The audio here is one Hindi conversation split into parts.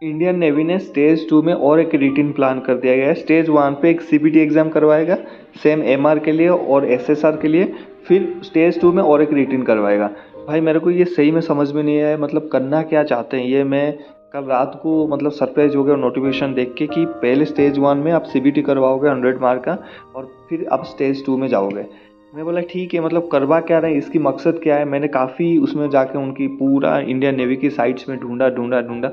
इंडियन नेवी ने स्टेज 2 में और एक रिटिन प्लान कर दिया गया है। स्टेज 1 पे एक सीबीटी एग्जाम करवाएगा सेम एमआर के लिए और एसएसआर के लिए, फिर स्टेज 2 में और एक रिटिन करवाएगा। भाई मेरे को ये सही में समझ में नहीं आया, मतलब करना क्या चाहते हैं ये। मैं कल रात को मतलब सरप्राइज हो गया नोटिफिकेशन देख के कि पहले स्टेज 1 में आप सीबीटी करवाओगे 100 मार्क का और फिर आप स्टेज 2 में जाओगे। मैं बोला ठीक है, मतलब करवा क्या रहे हैं, इसकी मकसद क्या है। मैंने काफ़ी उसमें जाके उनकी पूरा इंडियन नेवी की साइट्स में ढूंढा ढूंढा ढूंढा,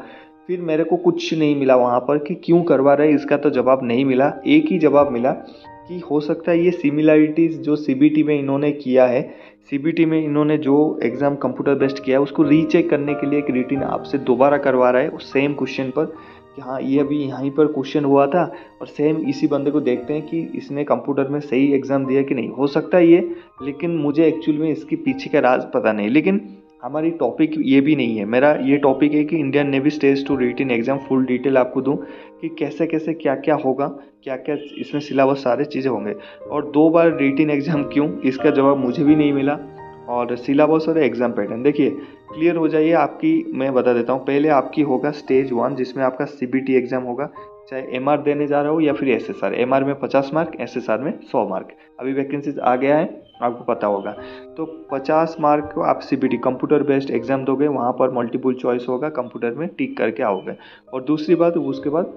फिर मेरे को कुछ नहीं मिला वहाँ पर कि क्यों करवा रहे हैं, इसका तो जवाब नहीं मिला। एक ही जवाब मिला कि हो सकता है ये सिमिलैरिटीज़ जो सीबीटी में इन्होंने किया है, सीबीटी में इन्होंने जो एग्ज़ाम कंप्यूटर बेस्ड किया है उसको रीचेक करने के लिए एक रिटिन आपसे दोबारा करवा रहा है उस सेम क्वेश्चन पर कि हाँ ये अभी यहीं पर क्वेश्चन हुआ था और सेम इसी बंदे को देखते हैं कि इसने कंप्यूटर में सही एग्ज़ाम दिया कि नहीं। हो सकता है ये, लेकिन मुझे एक्चुअल में इसके पीछे का राज पता नहीं। लेकिन हमारी टॉपिक ये भी नहीं है, मेरा ये टॉपिक है कि Indian navy stage 2 रिटिन exam full detail आपको दूं कि कैसे कैसे क्या क्या होगा, क्या क्या इसमें सिलेबस सारे चीज़ें होंगे। और 2 बार रिटिन एग्ज़ाम क्यों, इसका जवाब मुझे भी नहीं मिला। और सिलेबस और एग्ज़ाम पैटर्न देखिए क्लियर हो जाइए आपकी, मैं बता देता हूँ। पहले आपकी होगा स्टेज 1 जिसमें आपका सीबीटी एग्ज़ाम होगा, चाहे एमआर देने जा रहा हो या फिर एसएसआर। एमआर में 50 मार्क, एसएसआर में 100 मार्क। अभी वैकेंसीज आ गया है, आपको पता होगा। तो 50 मार्क को आप सीबीटी कंप्यूटर बेस्ड एग्जाम दोगे, वहाँ पर मल्टीपल चॉइस होगा, कंप्यूटर में टिक करके आओगे। और दूसरी बात उसके बाद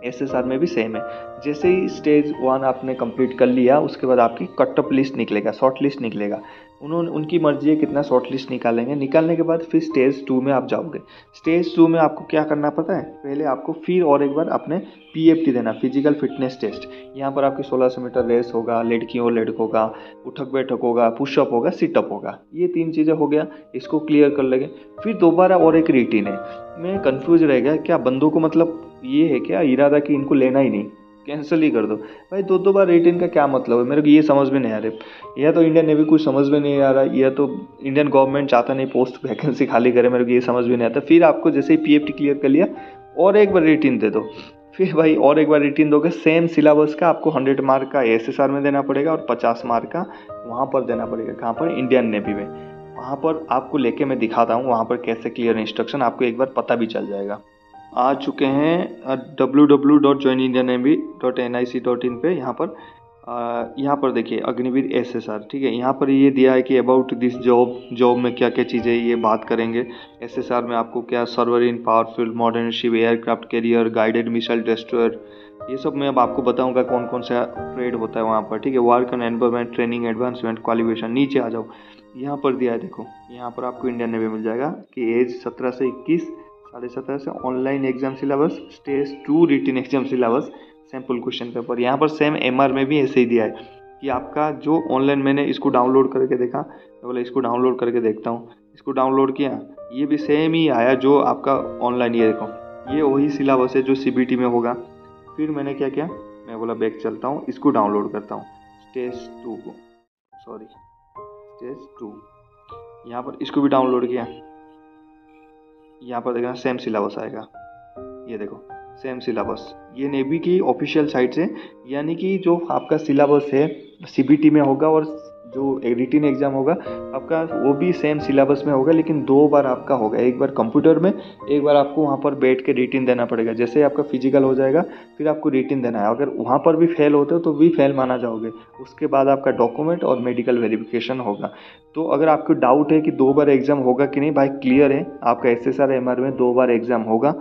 एसएसआर में भी सेम है। जैसे ही स्टेज 1 आपने कंप्लीट कर लिया उसके बाद आपकी कट ऑफ लिस्ट निकलेगा, शॉर्ट लिस्ट निकलेगा। उनकी मर्जी है कितना शॉर्ट लिस्ट निकालेंगे। निकालने के बाद फिर स्टेज 2 में आप जाओगे। स्टेज 2 में आपको क्या करना पता है, पहले आपको फिर और एक बार अपने पीएफटी देना, फिजिकल फिटनेस टेस्ट। यहाँ पर आपकी 1600 मीटर रेस होगा, लड़कियों लड़कों का, उठक बैठक होगा, पुशअप होगा, सिटअप होगा। ये 3 चीज़ें हो गया, इसको क्लियर कर लेंगे। फिर दोबारा और एक रिटिन है। मैं कंफ्यूज रह गया, क्या बंदों को मतलब ये है क्या इरादा कि इनको लेना ही नहीं, कैंसिल ही कर दो। भाई 2 बार रिटेन का क्या मतलब है, मेरे को ये समझ में नहीं आ रहा। या तो इंडियन नेवी कुछ समझ में नहीं आ रहा, या तो इंडियन गवर्नमेंट चाहता नहीं पोस्ट वैकेंसी खाली करे, मेरे को ये समझ में नहीं आता। फिर आपको जैसे ही पीएफटी क्लियर कर लिया और एक बार रिटेन दे दो। फिर भाई और एक बार रिटेन दोगे, सेम सिलेबस का आपको 100 मार्क का एसएसआर में देना पड़ेगा और 50 मार्क का वहाँ पर देना पड़ेगा। कहाँ पर, इंडियन नेवी में। वहाँ पर आपको लेके मैं दिखाता हूँ वहाँ पर कैसे क्लियर इंस्ट्रक्शन, आपको एक बार पता भी चल जाएगा। आ चुके हैं www.joinindiannavy.nic.in पे। यहाँ पर देखिए अग्निवीर एसएसआर, ठीक है। यहाँ पर ये दिया है कि अबाउट दिस जॉब में क्या क्या चीज़ें ये बात करेंगे। एसएसआर में आपको क्या, सर्वर इन powerful modern ship, aircraft carrier, guided missile destroyer, ये सब मैं अब आपको बताऊंगा कौन कौन सा ट्रेड होता है वहाँ पर, ठीक है। Work and environment, training, advancement, qualification. नीचे आ जाओ, यहाँ पर दिया है देखो, यहाँ पर आपको इंडियन नेवी मिल जाएगा कि एज 17 से 21, 17.5 से online exam syllabus, stage 2 written exam syllabus, sample question paper. यहाँ पर सेम एमआर में भी ऐसे ही दिया है कि आपका जो ऑनलाइन, मैंने इसको डाउनलोड करके देखा, मैं बोला इसको डाउनलोड करके देखता हूँ। इसको डाउनलोड किया, ये भी सेम ही आया जो आपका ऑनलाइन। ये देखो, ये वही सिलेबस है जो सीबीटी में होगा। फिर मैंने क्या किया, मैं बोला बैक चलता हूँ, इसको डाउनलोड करता हूँ, स्टेज 2 को, सॉरी स्टेज 2। यहाँ पर इसको भी डाउनलोड किया। यहाँ पर देखना सेम सिलेबस आएगा, ये देखो सेम सिलेबस। ये नेवी की ऑफिशियल साइट से, यानी कि जो आपका सिलेबस है सीबीटी में होगा और जो रिटन एग्जाम होगा आपका वो भी सेम सिलेबस में होगा, लेकिन 2 बार आपका होगा। एक बार कंप्यूटर में, एक बार आपको वहाँ पर बैठ के रिटन देना पड़ेगा। जैसे आपका फिजिकल हो जाएगा फिर आपको रिटन देना है। अगर वहाँ पर भी फेल होते हो तो भी फेल माना जाओगे। उसके बाद आपका डॉक्यूमेंट और मेडिकल वेरिफिकेशन होगा। तो अगर आपको डाउट है कि 2 बार एग्जाम होगा कि नहीं, भाई क्लियर है, आपका एसएसआर एमआर में 2 बार एग्जाम होगा।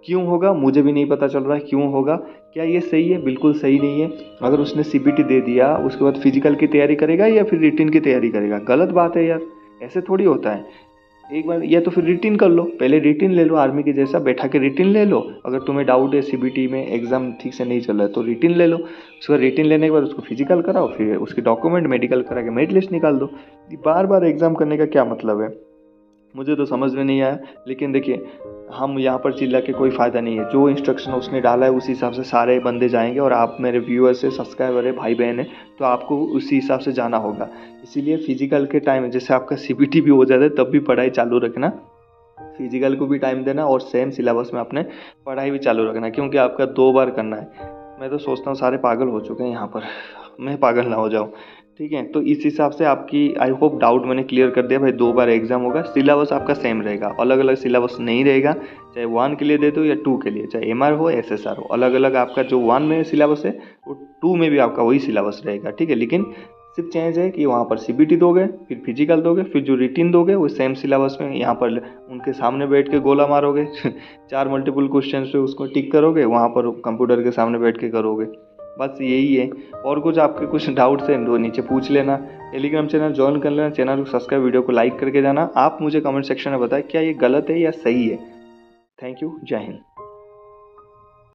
क्यों होगा मुझे भी नहीं पता चल रहा है, क्यों होगा, क्या ये सही है? बिल्कुल सही नहीं है। अगर उसने सीबीटी दे दिया उसके बाद फिजिकल की तैयारी करेगा या फिर रिटन की तैयारी करेगा, गलत बात है यार, ऐसे थोड़ी होता है। एक बार या तो फिर रिटन कर लो, पहले रिटन ले लो, आर्मी के जैसा बैठा के रिटन ले लो। अगर तुम्हें डाउट है सीबीटी में एग्जाम ठीक से नहीं चल रहा है तो रिटन ले लो। उसके बाद रिटन लेने के बाद उसको फिजिकल कराओ, फिर उसके डॉक्यूमेंट मेडिकल करा के मेरिट लिस्ट निकाल दो। बार बार एग्जाम करने का क्या मतलब है, मुझे तो समझ में नहीं आया। लेकिन देखिए हम यहाँ पर चिल्ला के कोई फ़ायदा नहीं है। जो इंस्ट्रक्शन उसने डाला है उसी हिसाब से सारे बंदे जाएंगे। और आप मेरे व्यूअर्स से, सब्सक्राइबर है, भाई बहन है, तो आपको उसी हिसाब से जाना होगा। इसीलिए फिजिकल के टाइम जैसे आपका सीबीटी भी हो जाता है तब भी पढ़ाई चालू रखना, फिजिकल को भी टाइम देना और सेम सिलेबस में अपने पढ़ाई भी चालू रखना, क्योंकि आपका 2 बार करना है। मैं तो सोचता हूँ सारे पागल हो चुके हैं यहाँ पर, मैं पागल ना हो जाऊँ, ठीक है, तो इस हिसाब से आपकी आई होप डाउट मैंने क्लियर कर दिया भाई। 2 बार एग्जाम होगा, सिलेबस आपका सेम रहेगा, अलग अलग सिलेबस नहीं रहेगा। चाहे 1 के लिए दे दो या 2 के लिए, चाहे एमआर हो एसएसआर हो, अलग अलग आपका जो 1 में सिलेबस है वो 2 में भी आपका वही सिलेबस रहेगा। ठीक है, लेकिन सिर्फ चेंज है कि वहाँ पर सीबीटी दोगे, फिर फिजिकल दोगे, फिर जो रिटिन दोगे वो सेम सिलेबस में यहाँ पर उनके सामने बैठ के गोला मारोगे 4 मल्टीपल क्वेश्चन पे उसको टिक करोगे, वहाँ पर कंप्यूटर के सामने बैठ के करोगे। बस यही है। और कुछ आपके कुछ डाउट्स हैं तो नीचे पूछ लेना। टेलीग्राम चैनल ज्वाइन कर लेना, चैनल को सब्सक्राइब, वीडियो को लाइक करके जाना। आप मुझे कमेंट सेक्शन में बताएं क्या ये गलत है या सही है। थैंक यू, जय हिंद।